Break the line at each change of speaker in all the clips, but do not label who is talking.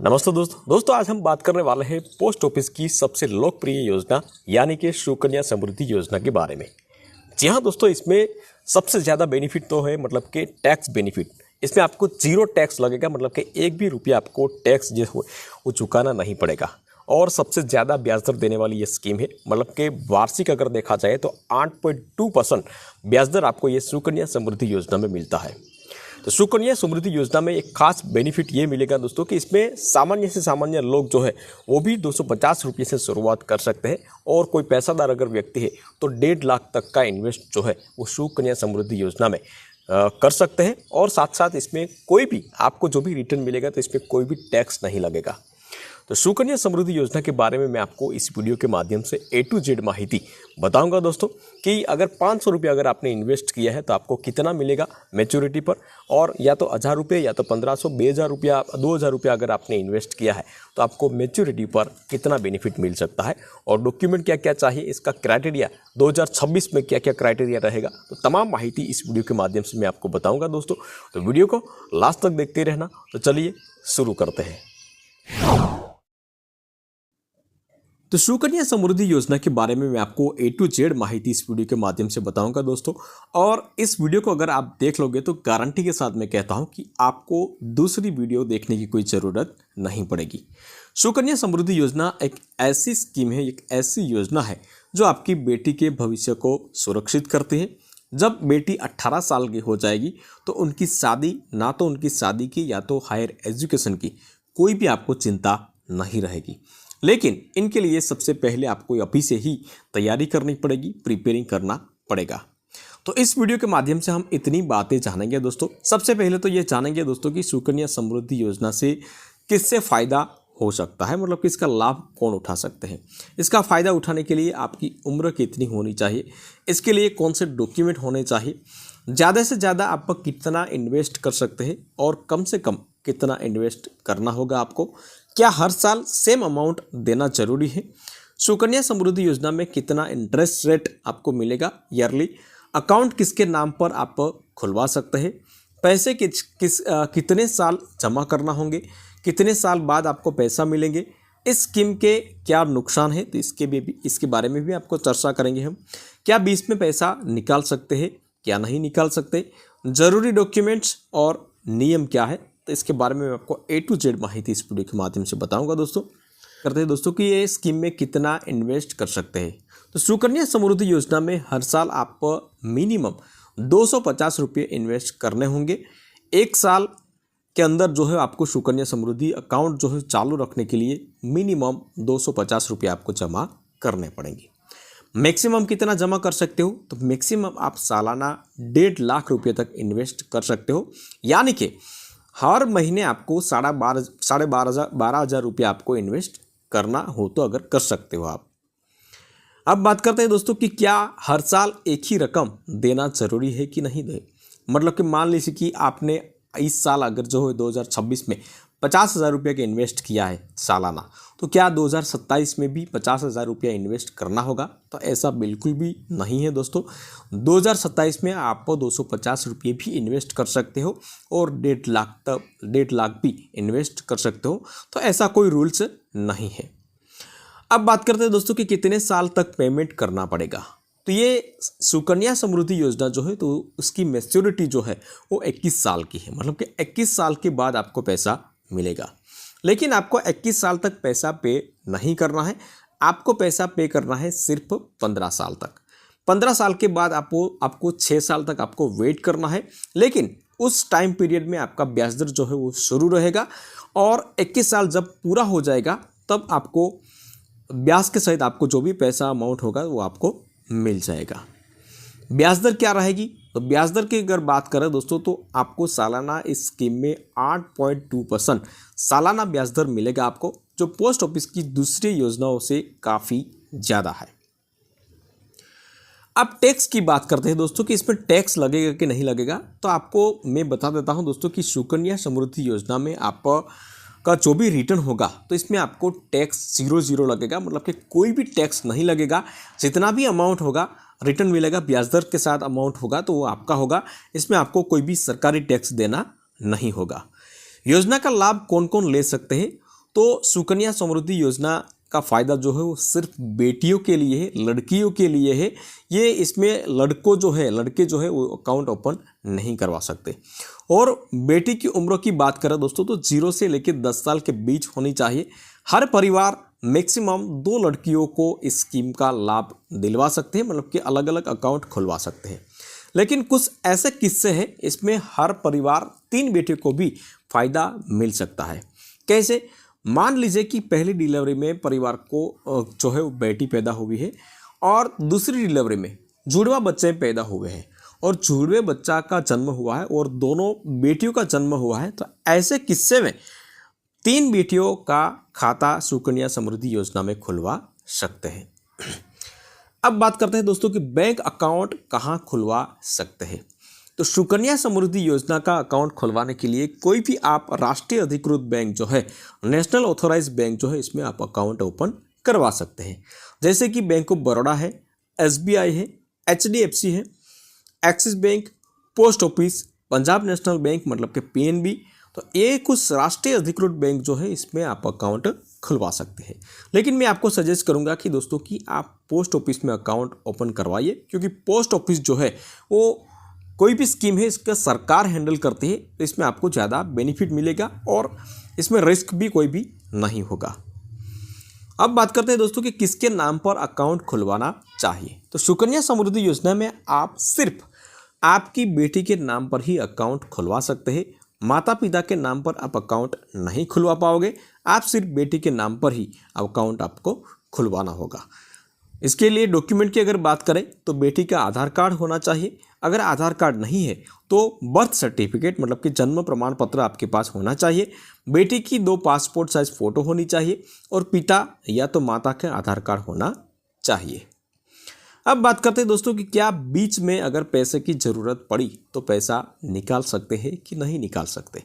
नमस्ते दोस्तों आज हम बात करने वाले हैं पोस्ट ऑफिस की सबसे लोकप्रिय योजना यानी कि सुकन्या समृद्धि योजना के बारे में। जी हाँ दोस्तों, इसमें सबसे ज़्यादा बेनिफिट तो है मतलब कि टैक्स बेनिफिट। इसमें आपको जीरो टैक्स लगेगा, मतलब कि एक भी रुपया आपको टैक्स जो है वो चुकाना नहीं पड़ेगा। और सबसे ज़्यादा ब्याज दर देने वाली ये स्कीम है, मतलब कि वार्षिक अगर देखा जाए तो 8.2% ब्याज दर आपको ये सुकन्या समृद्धि योजना में मिलता है। तो सुकन्या समृद्धि योजना में एक खास बेनिफिट ये मिलेगा दोस्तों कि इसमें सामान्य से सामान्य लोग जो है वो भी 250 रुपये से शुरुआत कर सकते हैं, और कोई पैसादार अगर व्यक्ति है तो 1.5 लाख तक का इन्वेस्ट जो है वो सुकन्या समृद्धि योजना में कर सकते हैं। और साथ साथ इसमें कोई भी आपको जो भी रिटर्न मिलेगा तो इसमें कोई भी टैक्स नहीं लगेगा। तो सुकन्या समृद्धि योजना के बारे में मैं आपको इस वीडियो के माध्यम से A to Z माहिती बताऊंगा दोस्तों कि अगर 500 रुपये अगर आपने इन्वेस्ट किया है तो आपको कितना मिलेगा मैच्योरिटी पर, और या तो 1000 रुपये या तो 1500, 2000 रुपया, 2000 रुपया अगर आपने इन्वेस्ट किया है तो आपको मैच्योरिटी पर कितना बेनिफिट मिल सकता है, और डॉक्यूमेंट क्या क्या चाहिए, इसका क्राइटेरिया 2026 में क्या क्या क्राइटेरिया रहेगा, तो तमाम माहिती इस वीडियो के माध्यम से मैं आपको बताऊँगा दोस्तों। तो वीडियो को लास्ट तक देखते रहना। तो चलिए शुरू करते हैं। तो सुकन्या समृद्धि योजना के बारे में मैं आपको A to Z माहिती इस वीडियो के माध्यम से बताऊंगा दोस्तों। और इस वीडियो को अगर आप देख लोगे तो गारंटी के साथ मैं कहता हूं कि आपको दूसरी वीडियो देखने की कोई ज़रूरत नहीं पड़ेगी। सुकन्या समृद्धि योजना एक ऐसी स्कीम है, एक ऐसी योजना है जो आपकी बेटी के भविष्य को सुरक्षित करती है। जब बेटी 18 साल की हो जाएगी तो उनकी शादी, ना तो उनकी शादी की या तो हायर एजुकेशन की कोई भी आपको चिंता नहीं रहेगी। लेकिन इनके लिए सबसे पहले आपको अभी से ही तैयारी करनी पड़ेगी, प्रिपेयरिंग करना पड़ेगा। तो इस वीडियो के माध्यम से हम इतनी बातें जानेंगे दोस्तों। सबसे पहले तो ये जानेंगे दोस्तों कि सुकन्या समृद्धि योजना से किससे फ़ायदा हो सकता है, मतलब कि इसका लाभ कौन उठा सकते हैं। इसका फ़ायदा उठाने के लिए आपकी उम्र कितनी होनी चाहिए, इसके लिए कौन से डॉक्यूमेंट होने चाहिए, ज़्यादा से ज़्यादा आप कितना इन्वेस्ट कर सकते हैं और कम से कम कितना इन्वेस्ट करना होगा आपको, क्या हर साल सेम अमाउंट देना जरूरी है, सुकन्या समृद्धि योजना में कितना इंटरेस्ट रेट आपको मिलेगा ईयरली, अकाउंट किसके नाम पर आप खुलवा सकते हैं, पैसे कितने साल जमा करना होंगे, कितने साल बाद आपको पैसा मिलेंगे, इस स्कीम के क्या नुकसान है, तो इसके बारे में भी आपको चर्चा करेंगे हम। क्या बीच में पैसा निकाल सकते हैं, क्या नहीं निकाल सकते, ज़रूरी डॉक्यूमेंट्स और नियम क्या है, तो इसके बारे में मैं आपको A to Z माहिती इस वीडियो के माध्यम से बताऊंगा दोस्तों। करते हैं दोस्तों कि ये स्कीम में कितना इन्वेस्ट कर सकते हैं। तो सुकन्या समृद्धि योजना में हर साल आप मिनिमम 250 रुपये इन्वेस्ट करने होंगे। एक साल के अंदर जो है आपको सुकन्या समृद्धि अकाउंट जो है चालू रखने के लिए मिनिमम 250 रुपये आपको जमा करने पड़ेंगे। मैक्सिमम कितना जमा कर सकते हो, तो मैक्सिमम आप सालाना 1.5 लाख रुपये तक इन्वेस्ट कर सकते हो, यानी कि हर महीने आपको 12,500 रुपये आपको इन्वेस्ट करना हो तो अगर कर सकते हो आप। अब बात करते हैं दोस्तों कि क्या हर साल एक ही रकम देना ज़रूरी है कि नहीं दे। मतलब कि मान लीजिए कि आपने इस साल अगर जो है 2026 में 50,000 रुपये का इन्वेस्ट किया है सालाना, तो क्या 2027 में भी 50,000 रुपया इन्वेस्ट करना होगा, तो ऐसा बिल्कुल भी नहीं है दोस्तों। 2027 में आप 250 रुपये भी इन्वेस्ट कर सकते हो और 1.5 लाख भी इन्वेस्ट कर सकते हो, तो ऐसा कोई रूल्स नहीं है। अब बात करते हैं दोस्तों कि कितने साल तक पेमेंट करना पड़ेगा। तो ये सुकन्या समृद्धि योजना जो है तो उसकी मैच्योरिटी जो है वो 21 साल की है, मतलब कि 21 साल के बाद आपको पैसा मिलेगा। लेकिन आपको 21 साल तक पैसा पे नहीं करना है, आपको पैसा पे करना है सिर्फ 15 साल तक। 15 साल के बाद आपको 6 साल तक आपको वेट करना है, लेकिन उस टाइम पीरियड में आपका ब्याज दर जो है वो शुरू रहेगा, और 21 साल जब पूरा हो जाएगा तब आपको ब्याज के सहित आपको जो भी पैसा अमाउंट होगा वो आपको मिल जाएगा। ब्याज दर क्या रहेगी, तो ब्याज दर की अगर बात करें दोस्तों तो आपको सालाना इस स्कीम में 8.2% सालाना ब्याज दर मिलेगा आपको, जो पोस्ट ऑफिस की दूसरी योजनाओं से काफ़ी ज़्यादा है। अब टैक्स की बात करते हैं दोस्तों कि इसमें टैक्स लगेगा कि नहीं लगेगा। तो आपको मैं बता देता हूं दोस्तों कि सुकन्या समृद्धि योजना में आपका जो भी रिटर्न होगा तो इसमें आपको टैक्स 0 लगेगा, मतलब कि कोई भी टैक्स नहीं लगेगा। जितना भी अमाउंट होगा रिटर्न मिलेगा, ब्याज दर के साथ अमाउंट होगा तो वो आपका होगा। इसमें आपको कोई भी सरकारी टैक्स देना नहीं होगा। योजना का लाभ कौन कौन ले सकते हैं, तो सुकन्या समृद्धि योजना का फ़ायदा जो है वो सिर्फ बेटियों के लिए है, लड़कियों के लिए है। ये इसमें लड़के जो है वो अकाउंट ओपन नहीं करवा सकते। और बेटी की उम्र की बात करें दोस्तों तो 0 से लेकर 10 साल के बीच होनी चाहिए। हर परिवार मैक्सिमम 2 लड़कियों को इस स्कीम का लाभ दिलवा सकते हैं, मतलब कि अलग अलग अकाउंट खुलवा सकते हैं। लेकिन कुछ ऐसे किस्से हैं इसमें हर परिवार 3 बेटियों को भी फ़ायदा मिल सकता है। कैसे? मान लीजिए कि पहली डिलीवरी में परिवार को जो है वो बेटी पैदा हुई है और दूसरी डिलीवरी में जुड़वा बच्चे पैदा हुए हैं और जुड़वे बच्चा का जन्म हुआ है और दोनों बेटियों का जन्म हुआ है। तो ऐसे किस्से में 3 बेटियों का खाता सुकन्या समृद्धि योजना में खुलवा सकते हैं। अब बात करते हैं दोस्तों कि बैंक अकाउंट कहाँ खुलवा सकते हैं। तो सुकन्या समृद्धि योजना का अकाउंट खुलवाने के लिए कोई भी आप राष्ट्रीय अधिकृत बैंक जो है, नेशनल ऑथोराइज बैंक जो है, इसमें आप अकाउंट ओपन करवा सकते हैं। जैसे कि बैंक ऑफ बड़ौदा है, SBI है, HDFC है, axis bank, post office, Punjab national bank मतलब कि PNB। तो ये कुछ राष्ट्रीय अधिकृत बैंक जो है इसमें आप अकाउंट खुलवा सकते हैं। लेकिन मैं आपको सजेस्ट करूंगा कि दोस्तों कि आप पोस्ट ऑफिस में अकाउंट ओपन करवाइए, क्योंकि पोस्ट ऑफिस जो है वो कोई भी स्कीम है इसका सरकार हैंडल करती है, तो इसमें आपको ज़्यादा बेनिफिट मिलेगा और इसमें रिस्क भी कोई भी नहीं होगा। अब बात करते हैं दोस्तों कि किसके नाम पर अकाउंट खुलवाना चाहिए। तो सुकन्या समृद्धि योजना में आप सिर्फ आपकी बेटी के नाम पर ही अकाउंट खुलवा सकते हैं। माता पिता के नाम पर आप अकाउंट नहीं खुलवा पाओगे, आप सिर्फ बेटी के नाम पर ही अकाउंट आपको खुलवाना होगा। इसके लिए डॉक्यूमेंट की अगर बात करें तो बेटी का आधार कार्ड होना चाहिए। अगर आधार कार्ड नहीं है तो बर्थ सर्टिफिकेट मतलब कि जन्म प्रमाण पत्र आपके पास होना चाहिए। बेटी की 2 पासपोर्ट साइज फ़ोटो होनी चाहिए और पिता या तो माता का आधार कार्ड होना चाहिए। अब बात करते हैं दोस्तों कि क्या बीच में अगर पैसे की ज़रूरत पड़ी तो पैसा निकाल सकते हैं कि नहीं निकाल सकते।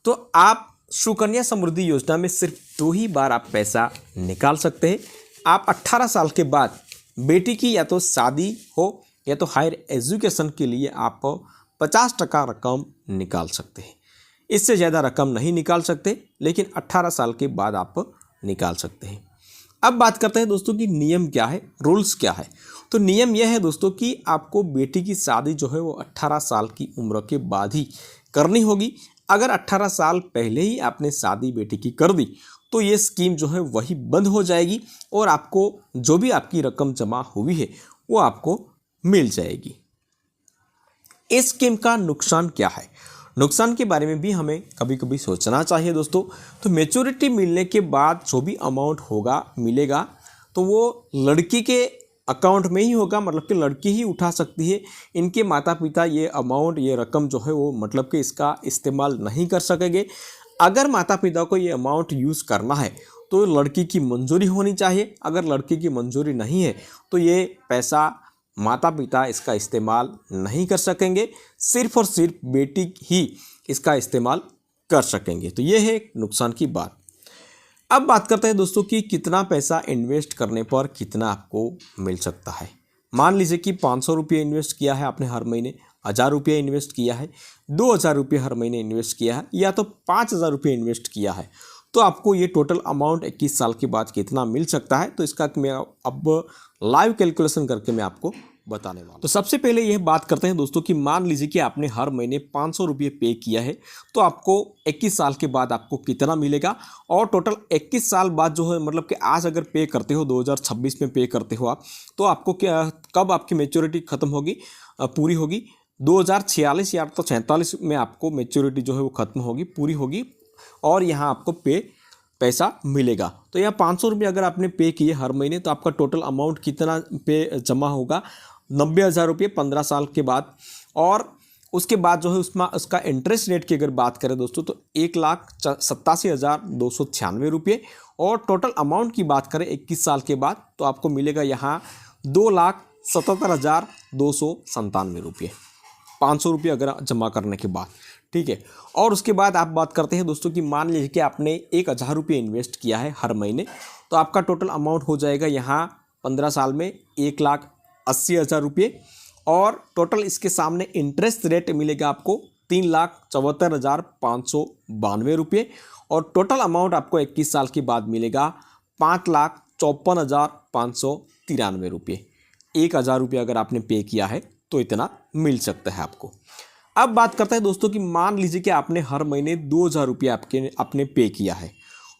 तो आप सुकन्या समृद्धि योजना में सिर्फ 2 ही बार आप पैसा निकाल सकते हैं। आप 18 साल के बाद बेटी की या तो शादी हो या तो हायर एजुकेशन के लिए आप 50% रकम निकाल सकते हैं। इससे ज़्यादा रकम नहीं निकाल सकते, लेकिन 18 साल के बाद आप निकाल सकते हैं। अब बात करते हैं दोस्तों कि नियम क्या है, रूल्स क्या है। तो नियम यह है दोस्तों कि आपको बेटी की शादी जो है वो 18 साल की उम्र के बाद ही करनी होगी। अगर 18 साल पहले ही आपने शादी बेटी की कर दी तो ये स्कीम जो है वही बंद हो जाएगी और आपको जो भी आपकी रकम जमा हुई है वो आपको मिल जाएगी। इस स्कीम का नुकसान क्या है, नुकसान के बारे में भी हमें कभी कभी सोचना चाहिए दोस्तों। तो मैच्योरिटी मिलने के बाद जो भी अमाउंट होगा मिलेगा तो वो लड़की के अकाउंट में ही होगा, मतलब कि लड़की ही उठा सकती है। इनके माता पिता ये अमाउंट ये रकम जो है वो मतलब कि इसका इस्तेमाल नहीं कर सकेंगे। अगर माता पिता को ये अमाउंट यूज़ करना है तो लड़की की मंजूरी होनी चाहिए। अगर लड़की की मंजूरी नहीं है तो ये पैसा माता पिता इसका इस्तेमाल नहीं कर सकेंगे, सिर्फ और सिर्फ बेटी ही इसका इस्तेमाल कर सकेंगे। तो ये है एक नुकसान की बात। अब बात करते हैं दोस्तों कि कितना पैसा इन्वेस्ट करने पर कितना आपको मिल सकता है। मान लीजिए कि 500 रुपये इन्वेस्ट किया है आपने हर महीने, 1000 रुपये इन्वेस्ट किया है, 2000 रुपये हर महीने इन्वेस्ट किया है या तो 5000 रुपये इन्वेस्ट किया है, तो आपको ये टोटल अमाउंट 21 साल के बाद कितना मिल सकता है। तो इसका मैं अब लाइव कैलकुलेशन करके मैं आपको बताने वाला हूं। तो सबसे पहले यह बात करते हैं दोस्तों कि मान लीजिए कि आपने हर महीने 500 रुपये पे किया है, तो आपको 21 साल के बाद आपको कितना मिलेगा। और टोटल 21 साल बाद जो है मतलब कि आज अगर पे करते हो 2026 में पे करते हो आप, तो आपको क्या कब आपकी मैच्योरिटी ख़त्म होगी पूरी होगी 2046 या तो 47 में आपको मैच्योरिटी जो है वो ख़त्म होगी पूरी होगी और यहाँ आपको पैसा मिलेगा। तो यह 500 रुपये अगर आपने पे किए हर महीने तो आपका टोटल अमाउंट कितना पे जमा होगा 90,000 रुपये 15 साल के बाद। और उसके बाद जो है उसमें उसका इंटरेस्ट रेट की अगर बात करें दोस्तों तो 1,87,296 रुपये। और टोटल अमाउंट की बात करें 21 साल के बाद तो आपको मिलेगा यहाँ 2,77,297 रुपये 500 रुपये अगर जमा करने के बाद, ठीक है। और उसके बाद आप बात करते हैं दोस्तों कि मान लीजिए कि आपने 1,000 रुपये इन्वेस्ट किया है हर महीने, तो आपका टोटल अमाउंट हो जाएगा यहाँ 15 साल में 1,80,000 रुपये। और टोटल इसके सामने इंटरेस्ट रेट मिलेगा आपको ₹3,74,592 और टोटल अमाउंट आपको 21 साल के बाद मिलेगा ₹5,54,593। 1,000 रुपये अगर आपने पे किया है तो इतना मिल सकता है आपको। अब बात करते हैं दोस्तों कि मान लीजिए कि आपने हर महीने 2,000 रुपये आपने पे किया है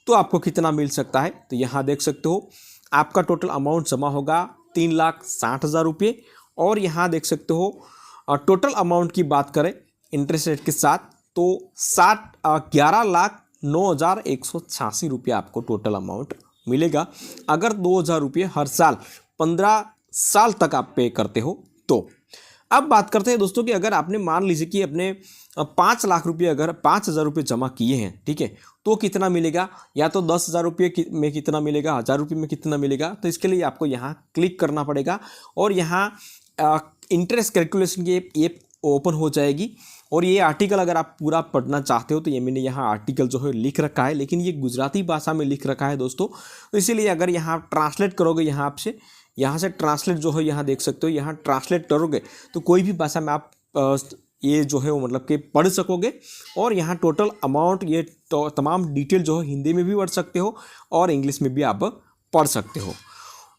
तो आपको कितना मिल सकता है। तो यहाँ देख सकते हो आपका टोटल अमाउंट जमा होगा 3,60,000 रुपये और यहाँ देख सकते हो टोटल अमाउंट की बात करें इंटरेस्ट रेट के साथ तो 11,09,186 रुपये आपको टोटल अमाउंट मिलेगा अगर 2,000 रुपये हर साल 15 साल तक आप पे करते हो तो। अब बात करते हैं दोस्तों कि अगर आपने मान लीजिए कि अपने 5 लाख रुपये अगर 5,000 रुपये जमा किए हैं, ठीक है, तो कितना मिलेगा, या तो 10,000 रुपये में कितना मिलेगा, 1,000 रुपये में कितना मिलेगा। तो इसके लिए आपको यहाँ क्लिक करना पड़ेगा और यहाँ इंटरेस्ट कैलकुलेशन की ऐप ओपन हो जाएगी और ये आर्टिकल अगर आप पूरा पढ़ना चाहते हो तो ये मैंने यहाँ आर्टिकल जो है लिख रखा है, लेकिन ये गुजराती भाषा में लिख रखा है दोस्तों। तो इसीलिए अगर यहाँ ट्रांसलेट करोगे यहाँ से ट्रांसलेट जो है यहाँ देख सकते हो, यहाँ ट्रांसलेट करोगे तो कोई भी भाषा में आप ये जो है वो मतलब कि पढ़ सकोगे और यहाँ टोटल अमाउंट ये तमाम डिटेल जो है हिंदी में भी पढ़ सकते हो और इंग्लिश में भी आप पढ़ सकते हो।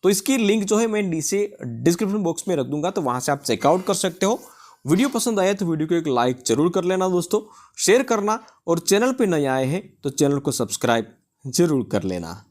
तो इसकी लिंक जो है मैं नीचे डिस्क्रिप्शन बॉक्स में रख दूंगा, तो वहाँ से आप चेकआउट कर सकते हो। वीडियो पसंद आया तो वीडियो को एक लाइक जरूर कर लेना दोस्तों, शेयर करना और चैनल पे नए आए हैं तो चैनल को सब्सक्राइब जरूर कर लेना।